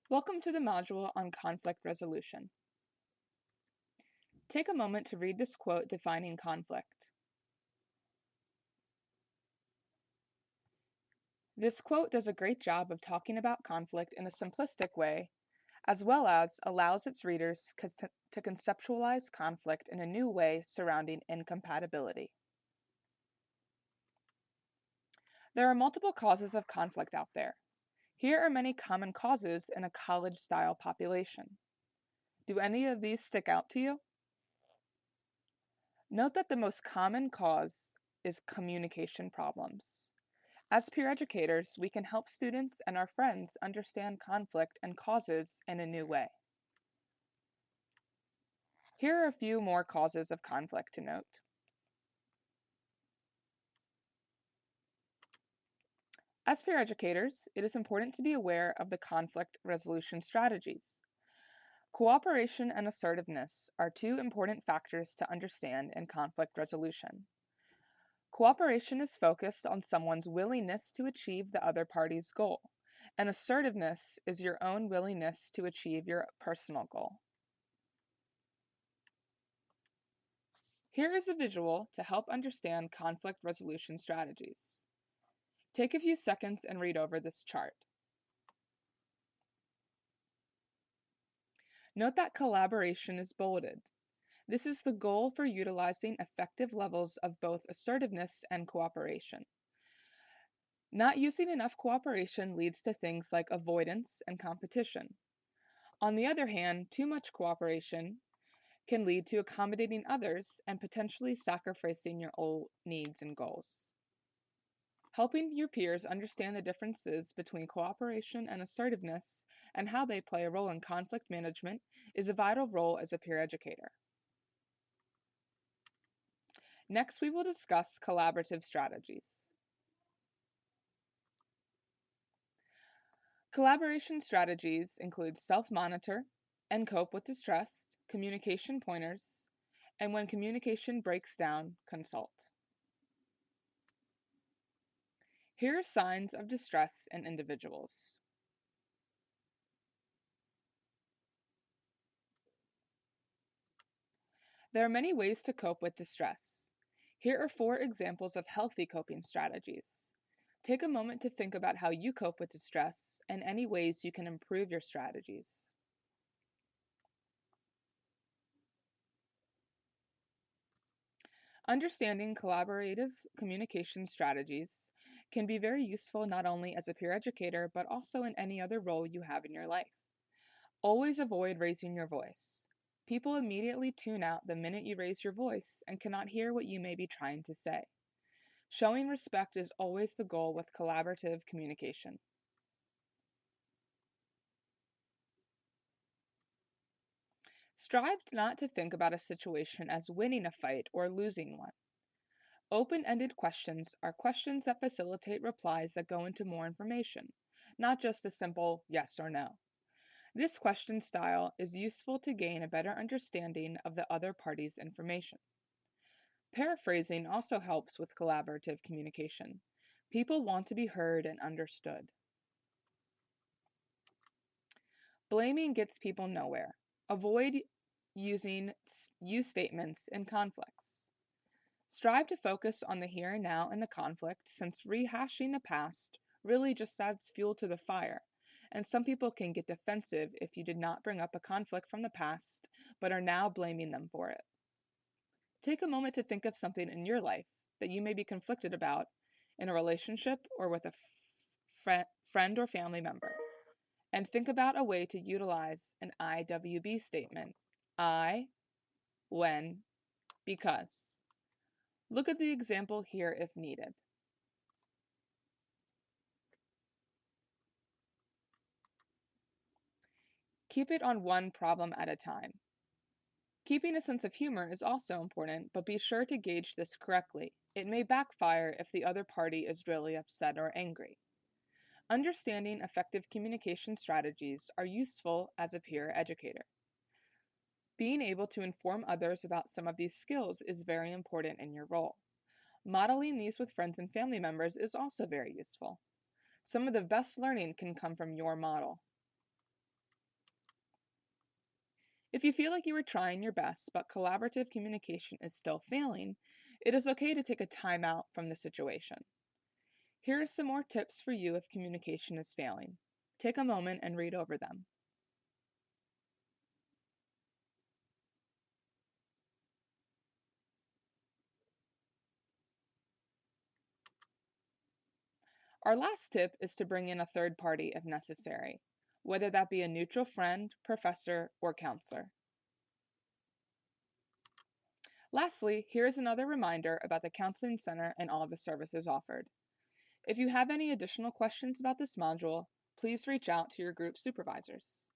Welcome to the module on conflict resolution. Take a moment to read this quote defining conflict. This quote does a great job of talking about conflict in a simplistic way, as well as allows its readers to conceptualize conflict in a new way surrounding incompatibility. There are multiple causes of conflict out there. Here are many common causes in a college-style population. Do any of these stick out to you? Note that the most common cause is communication problems. As peer educators, we can help students and our friends understand conflict and causes in a new way. Here are a few more causes of conflict to note. As peer educators, it is important to be aware of the conflict resolution strategies. Cooperation and assertiveness are two important factors to understand in conflict resolution. Cooperation is focused on someone's willingness to achieve the other party's goal, and assertiveness is your own willingness to achieve your personal goal. Here is a visual to help understand conflict resolution strategies. Take a few seconds and read over this chart. Note that collaboration is bolded. This is the goal for utilizing effective levels of both assertiveness and cooperation. Not using enough cooperation leads to things like avoidance and competition. On the other hand, too much cooperation can lead to accommodating others and potentially sacrificing your own needs and goals. Helping your peers understand the differences between cooperation and assertiveness and how they play a role in conflict management is a vital role as a peer educator. Next, we will discuss collaborative strategies. Collaboration strategies include self-monitor and cope with distress, communication pointers, and when communication breaks down, consult. Here are signs of distress in individuals. There are many ways to cope with distress. Here are 4 examples of healthy coping strategies. Take a moment to think about how you cope with distress and any ways you can improve your strategies. Understanding collaborative communication strategies can be very useful not only as a peer educator, but also in any other role you have in your life. Always avoid raising your voice. People immediately tune out the minute you raise your voice and cannot hear what you may be trying to say. Showing respect is always the goal with collaborative communication. Strive not to think about a situation as winning a fight or losing one. Open-ended questions are questions that facilitate replies that go into more information, not just a simple yes or no. This question style is useful to gain a better understanding of the other party's information. Paraphrasing also helps with collaborative communication. People want to be heard and understood. Blaming gets people nowhere. Avoid using you statements in conflicts. Strive to focus on the here and now in the conflict, since rehashing the past really just adds fuel to the fire, and some people can get defensive if you did not bring up a conflict from the past, but are now blaming them for it. Take a moment to think of something in your life that you may be conflicted about in a relationship or with a friend or family member, and think about a way to utilize an IWB statement. I, when, because. Look at the example here if needed. Keep it on one problem at a time. Keeping a sense of humor is also important, but be sure to gauge this correctly. It may backfire if the other party is really upset or angry. Understanding effective communication strategies are useful as a peer educator. Being able to inform others about some of these skills is very important in your role. Modeling these with friends and family members is also very useful. Some of the best learning can come from your model. If you feel like you are trying your best but collaborative communication is still failing, it is okay to take a time out from the situation. Here are some more tips for you if communication is failing. Take a moment and read over them. Our last tip is to bring in a third party if necessary, whether that be a neutral friend, professor, or counselor. Lastly, here is another reminder about the Counseling Center and all the services offered. If you have any additional questions about this module, please reach out to your group supervisors.